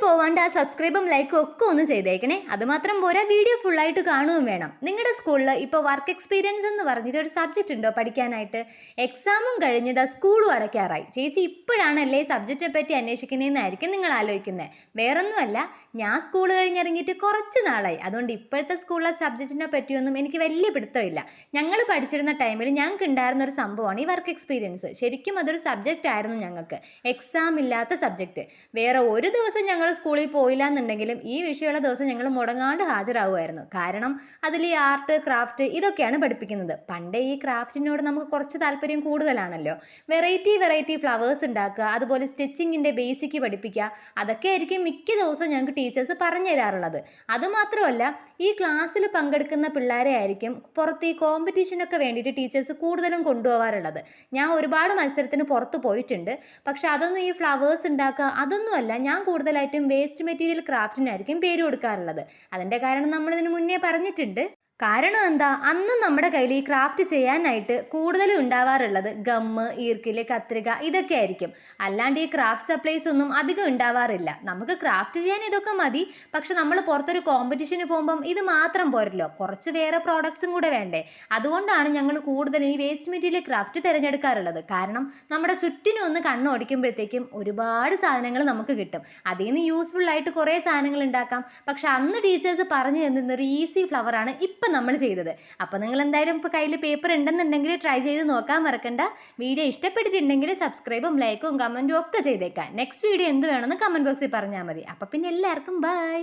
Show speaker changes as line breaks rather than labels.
പോവാണ്ട് ആ സബ്സ്ക്രൈബും ലൈക്കും ഒക്കെ ഒന്ന് ചെയ്തേക്കണേ. അതുമാത്രം പോരാ, വീഡിയോ ഫുള്ളായിട്ട് കാണുകയും വേണം. നിങ്ങളുടെ സ്കൂളിൽ ഇപ്പോൾ വർക്ക് എക്സ്പീരിയൻസ് എന്ന് പറഞ്ഞിട്ട് ഒരു സബ്ജക്റ്റ് ഉണ്ടോ പഠിക്കാനായിട്ട്? എക്സാമും കഴിഞ്ഞത് സ്കൂളും അടയ്ക്കാറായി. ചേച്ചി ഇപ്പോഴാണല്ലേ സബ്ജക്റ്റിനെ പറ്റി അന്വേഷിക്കുന്നതെന്നായിരിക്കും നിങ്ങൾ ആലോചിക്കുന്നത്. വേറൊന്നുമല്ല, ഞാൻ സ്കൂൾ കഴിഞ്ഞിറങ്ങിയിട്ട് കുറച്ച് നാളായി. അതുകൊണ്ട് ഇപ്പോഴത്തെ സ്കൂളിലെ സബ്ജക്റ്റിനെ പറ്റിയൊന്നും എനിക്ക് വലിയ പിടുത്തമില്ല. ഞങ്ങൾ പഠിച്ചിരുന്ന ടൈമിൽ ഞങ്ങൾക്ക് ഉണ്ടായിരുന്ന ഒരു സംഭവമാണ് ഈ വർക്ക് എക്സ്പീരിയൻസ്. ശരിക്കും അതൊരു സബ്ജക്റ്റ് ആയിരുന്നു ഞങ്ങൾക്ക്, എക്സാം ഇല്ലാത്ത സബ്ജക്റ്റ്. വേറെ ഒരു ദിവസം ഞങ്ങൾ സ്കൂളിൽ പോയില്ല എന്നുണ്ടെങ്കിലും ഈ വിഷയമുള്ള ദിവസം ഞങ്ങൾ മുടങ്ങാണ്ട് ഹാജരാകുമായിരുന്നു. കാരണം അതിൽ ഈ ആർട്ട്, ക്രാഫ്റ്റ് ഇതൊക്കെയാണ് പഠിപ്പിക്കുന്നത്. പണ്ടേ ഈ ക്രാഫ്റ്റിനോട് നമുക്ക് കുറച്ച് താല്പര്യം കൂടുതലാണല്ലോ. വെറൈറ്റി ഫ്ലവേഴ്സ് ഉണ്ടാക്കുക, അതുപോലെ സ്റ്റിച്ചിങ്ങിൻ്റെ ബേസിക് പഠിപ്പിക്കുക, അതൊക്കെ ആയിരിക്കും മിക്ക ദിവസവും ഞങ്ങൾക്ക് ടീച്ചേഴ്സ് പറഞ്ഞു തരാറുള്ളത്. അതുമാത്രമല്ല, ഈ ക്ലാസ്സിൽ പങ്കെടുക്കുന്ന പിള്ളേരെ ആയിരിക്കും പുറത്ത് ഈ കോമ്പറ്റീഷനൊക്കെ വേണ്ടിയിട്ട് ടീച്ചേഴ്സ് കൂടുതലും കൊണ്ടുപോകാറുള്ളത്. ഞാൻ ഒരുപാട് മത്സരത്തിന് പുറത്ത് പോയിട്ടുണ്ട്. പക്ഷെ അതൊന്നും ഈ ഫ്ലവേഴ്സ് ഉണ്ടാക്കുക അതൊന്നുമല്ല, ഞാൻ കൂടുതലായിട്ടും വേസ്റ്റ് മെറ്റീരിയൽ ക്രാഫ്റ്റിനായിരിക്കും പേര് കൊടുക്കാറുള്ളത്. അതിൻ്റെ കാരണം നമ്മളിതിന് മുന്നേ പറഞ്ഞിട്ടുണ്ട്. കാരണം എന്താ, അന്ന് നമ്മുടെ കയ്യിൽ ഈ ക്രാഫ്റ്റ് ചെയ്യാനായിട്ട് കൂടുതലും ഉണ്ടാവാറുള്ളത് ഗമ്മ്, ഈർക്കില്, കത്രിക ഇതൊക്കെ ആയിരിക്കും. അല്ലാണ്ട് ഈ ക്രാഫ്റ്റ് സപ്ലൈസ് ഒന്നും അധികം ഉണ്ടാവാറില്ല. നമുക്ക് ക്രാഫ്റ്റ് ചെയ്യാൻ ഇതൊക്കെ മതി. പക്ഷെ നമ്മൾ പുറത്തൊരു കോമ്പറ്റീഷന് പോകുമ്പം ഇത് മാത്രം പോരല്ലോ, കുറച്ച് വേറെ പ്രോഡക്ട്സും കൂടെ വേണ്ടേ. അതുകൊണ്ടാണ് ഞങ്ങൾ കൂടുതൽ ഈ വേസ്റ്റ് മെറ്റീരിയൽ ക്രാഫ്റ്റ് തിരഞ്ഞെടുക്കാറുള്ളത്. കാരണം നമ്മുടെ ചുറ്റിനും ഒന്ന് കണ്ണോടിക്കുമ്പോഴത്തേക്കും ഒരുപാട് സാധനങ്ങൾ നമുക്ക് കിട്ടും. അതിൽ നിന്ന് യൂസ്ഫുൾ ആയിട്ട് കുറേ സാധനങ്ങൾ ഉണ്ടാക്കാം. പക്ഷെ അന്ന് ടീച്ചേഴ്സ് പറഞ്ഞു തരുന്ന ഒരു ഈസി ഫ്ലവറാണ് ഇപ്പം നമ്മൾ ചെയ്തത്. അപ്പോൾ നിങ്ങൾ എന്തായാലും ഇപ്പോൾ കയ്യിൽ പേപ്പർ ഉണ്ടെന്നുണ്ടെങ്കിൽ ട്രൈ ചെയ്ത് നോക്കാൻ മറക്കണ്ട. വീഡിയോ ഇഷ്ടപ്പെട്ടിട്ടുണ്ടെങ്കിൽ സബ്സ്ക്രൈബും ലൈക്കും കമൻറ്റും ഒക്കെ ചെയ്തേക്കാം. നെക്സ്റ്റ് വീഡിയോ എന്ത് വേണമെന്ന് കമൻറ്റ് ബോക്സിൽ പറഞ്ഞാൽ മതി. അപ്പോൾ പിന്നെ എല്ലാവർക്കും ബൈ.